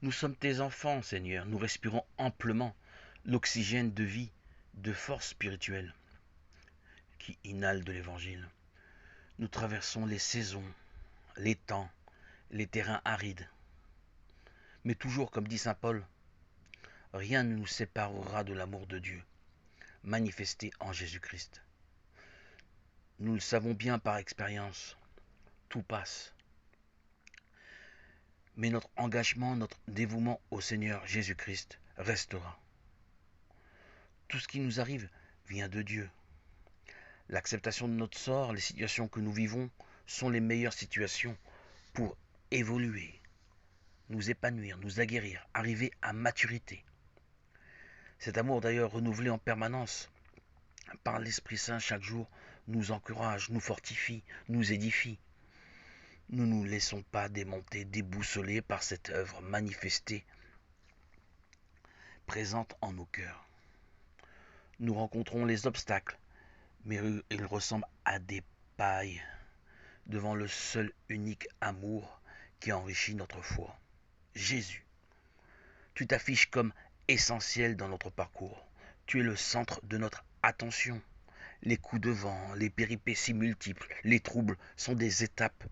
Nous sommes tes enfants, Seigneur. Nous respirons amplement l'oxygène de vie, de force spirituelle qui inhale de l'Évangile. Nous traversons les saisons, les temps, les terrains arides. Mais toujours, comme dit saint Paul, rien ne nous séparera de l'amour de Dieu, manifesté en Jésus-Christ. Nous le savons bien par expérience, tout passe. Mais notre engagement, notre dévouement au Seigneur Jésus-Christ restera. Tout ce qui nous arrive vient de Dieu. L'acceptation de notre sort, les situations que nous vivons sont les meilleures situations pour évoluer, nous épanouir, nous aguerrir, arriver à maturité. Cet amour d'ailleurs renouvelé en permanence par l'Esprit Saint chaque jour nous encourage, nous fortifie, nous édifie. Nous ne nous laissons pas démonter, déboussoler par cette œuvre manifestée, présente en nos cœurs. Nous rencontrons les obstacles, mais ils ressemblent à des pailles devant le seul unique amour qui enrichit notre foi. Jésus, tu t'affiches comme essentiel dans notre parcours. Tu es le centre de notre attention. Les coups de vent, les péripéties multiples, les troubles sont des étapes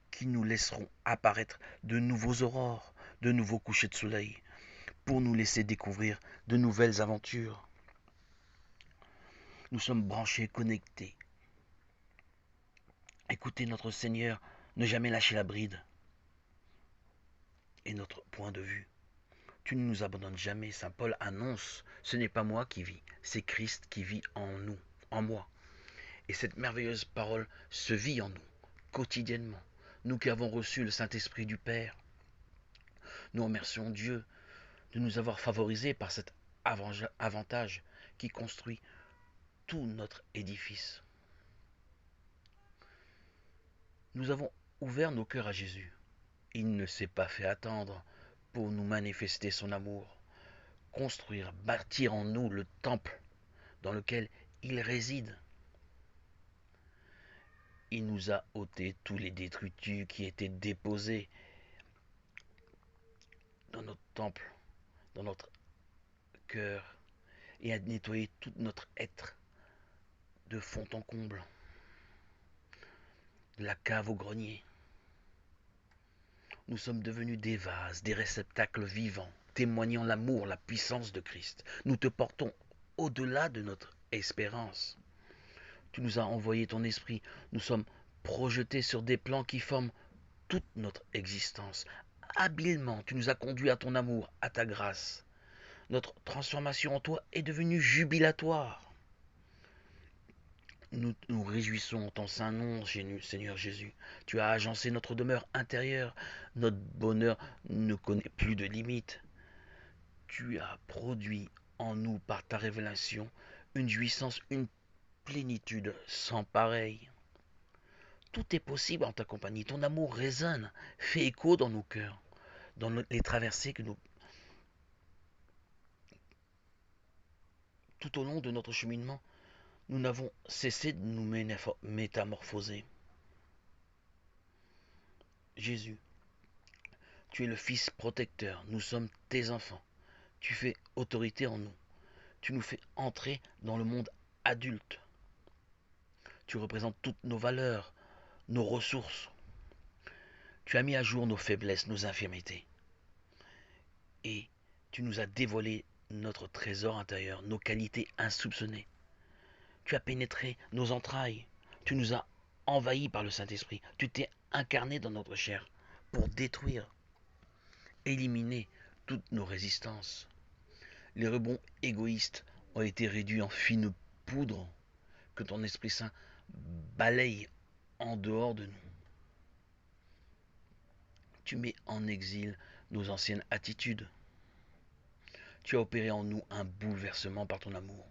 qui nous laisseront apparaître de nouveaux aurores, de nouveaux couchers de soleil, pour nous laisser découvrir de nouvelles aventures. Nous sommes branchés, connectés. Écoutez notre Seigneur, ne jamais lâcher la bride et notre point de vue. Tu ne nous abandonnes jamais. Saint Paul annonce, ce n'est pas moi qui vis, c'est Christ qui vit en nous, en moi. Et cette merveilleuse parole se vit en nous, quotidiennement. Nous qui avons reçu le Saint-Esprit du Père, nous remercions Dieu de nous avoir favorisés par cet avantage qui construit tout notre édifice. Nous avons ouvert nos cœurs à Jésus. Il ne s'est pas fait attendre pour nous manifester son amour, construire, bâtir en nous le temple dans lequel il réside. Il nous a ôté tous les détritus qui étaient déposés dans notre temple, dans notre cœur, et a nettoyé tout notre être de fond en comble, de la cave au grenier. Nous sommes devenus des vases, des réceptacles vivants, témoignant l'amour, la puissance de Christ. Nous te portons au-delà de notre espérance. Tu nous as envoyé ton esprit. Nous sommes projetés sur des plans qui forment toute notre existence. Habilement, tu nous as conduits à ton amour, à ta grâce. Notre transformation en toi est devenue jubilatoire. Nous nous réjouissons en ton saint nom, Seigneur Jésus. Tu as agencé notre demeure intérieure. Notre bonheur ne connaît plus de limites. Tu as produit en nous, par ta révélation, une jouissance, une plénitude sans pareille. Tout est possible en ta compagnie. Ton amour résonne, fait écho dans nos cœurs, dans les traversées que nous, tout au long de notre cheminement, nous n'avons cessé de nous métamorphoser. Jésus, tu es le Fils protecteur. Nous sommes tes enfants. Tu fais autorité en nous. Tu nous fais entrer dans le monde adulte. Tu représentes toutes nos valeurs, nos ressources. Tu as mis à jour nos faiblesses, nos infirmités. Et tu nous as dévoilé notre trésor intérieur, nos qualités insoupçonnées. Tu as pénétré nos entrailles. Tu nous as envahis par le Saint-Esprit. Tu t'es incarné dans notre chair pour détruire, éliminer toutes nos résistances. Les rebonds égoïstes ont été réduits en fine poudre que ton Esprit Saint balaye en dehors de nous. Tu mets en exil nos anciennes attitudes. Tu as opéré en nous un bouleversement par ton amour.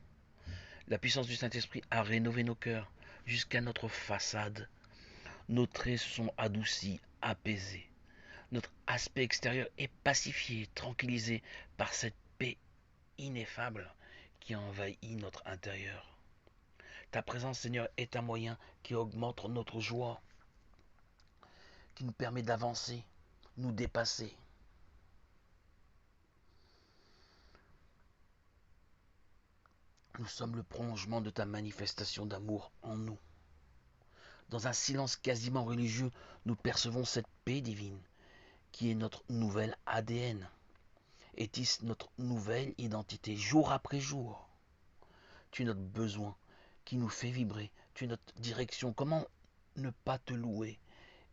La puissance du Saint-Esprit a rénové nos cœurs jusqu'à notre façade. Nos traits sont adoucis, apaisés. Notre aspect extérieur est pacifié, tranquillisé par cette paix ineffable qui envahit notre intérieur. Ta présence, Seigneur, est un moyen qui augmente notre joie, qui nous permet d'avancer, nous dépasser. Nous sommes le prolongement de ta manifestation d'amour en nous. Dans un silence quasiment religieux, nous percevons cette paix divine qui est notre nouvelle ADN et tisse notre nouvelle identité jour après jour. Tu es notre besoin qui nous fait vibrer. Tu es notre direction. Comment ne pas te louer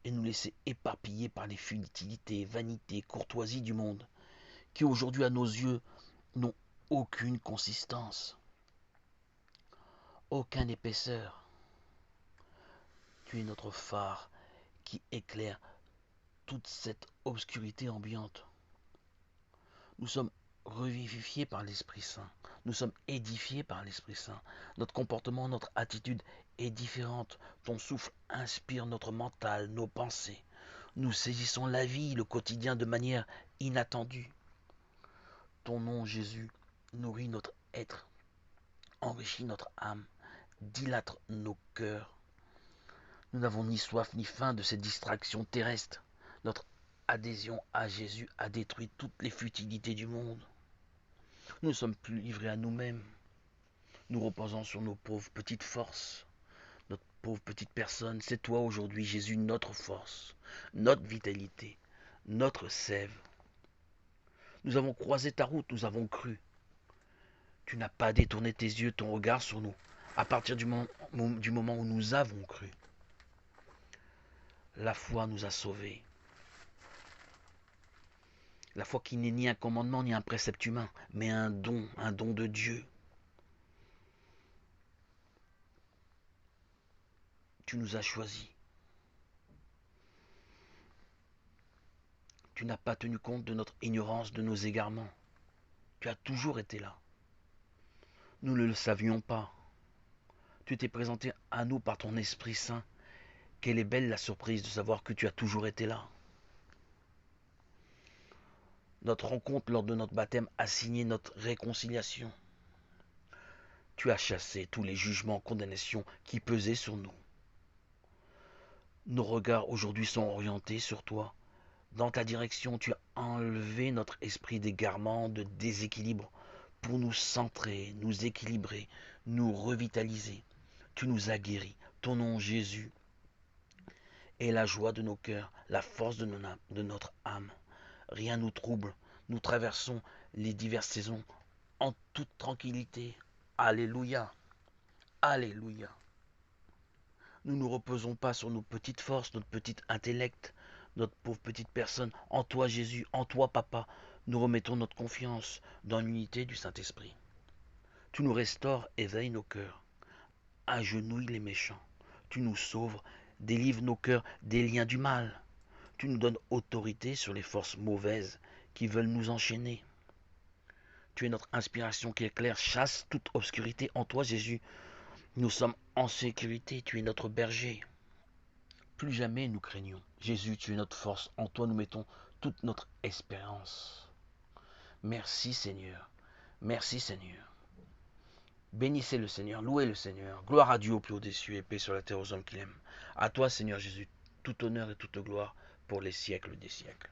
et nous laisser éparpiller par les futilités, vanités, courtoisies du monde qui aujourd'hui à nos yeux n'ont aucune consistance, aucune épaisseur. Tu es notre phare qui éclaire toute cette obscurité ambiante. Nous sommes revivifiés par l'Esprit Saint. Nous sommes édifiés par l'Esprit Saint. Notre comportement, notre attitude est différente. Ton souffle inspire notre mental, nos pensées. Nous saisissons la vie, le quotidien de manière inattendue. Ton nom, Jésus, nourrit notre être, enrichit notre âme, dilate nos cœurs. Nous n'avons ni soif ni faim de ces distractions terrestres. Notre adhésion à Jésus a détruit toutes les futilités du monde. Nous ne sommes plus livrés à nous-mêmes. Nous reposons sur nos pauvres petites forces, notre pauvre petite personne. C'est toi aujourd'hui, Jésus, notre force, notre vitalité, notre sève. Nous avons croisé ta route, nous avons cru. Tu n'as pas détourné tes yeux, ton regard sur nous, à partir du moment où nous avons cru. La foi nous a sauvés. La foi qui n'est ni un commandement ni un précepte humain, mais un don de Dieu. Tu nous as choisis. Tu n'as pas tenu compte de notre ignorance, de nos égarements. Tu as toujours été là. Nous ne le savions pas. Tu t'es présenté à nous par ton Esprit Saint. Quelle est belle la surprise de savoir que tu as toujours été là. Notre rencontre lors de notre baptême a signé notre réconciliation. Tu as chassé tous les jugements, condamnations qui pesaient sur nous. Nos regards aujourd'hui sont orientés sur toi. Dans ta direction, tu as enlevé notre esprit d'égarement, de déséquilibre, pour nous centrer, nous équilibrer, nous revitaliser. Tu nous as guéris. Ton nom, Jésus, est la joie de nos cœurs, la force de notre âme. Rien nous trouble. Nous traversons les diverses saisons en toute tranquillité. Alléluia. Alléluia. Nous ne nous reposons pas sur nos petites forces, notre petit intellect, notre pauvre petite personne. En toi, Jésus, en toi, Papa, nous remettons notre confiance dans l'unité du Saint-Esprit. Tu nous restaures, éveille nos cœurs, agenouille les méchants. Tu nous sauves, délivre nos cœurs des liens du mal. Tu nous donnes autorité sur les forces mauvaises qui veulent nous enchaîner. Tu es notre inspiration qui éclaire, chasse toute obscurité. En toi, Jésus, nous sommes en sécurité. Tu es notre berger. Plus jamais nous craignons. Jésus, tu es notre force. En toi, nous mettons toute notre espérance. Merci, Seigneur. Merci, Seigneur. Bénissez le Seigneur, louez le Seigneur. Gloire à Dieu au plus haut des cieux et paix sur la terre aux hommes qu'il aime. À toi, Seigneur Jésus, tout honneur et toute gloire pour les siècles des siècles.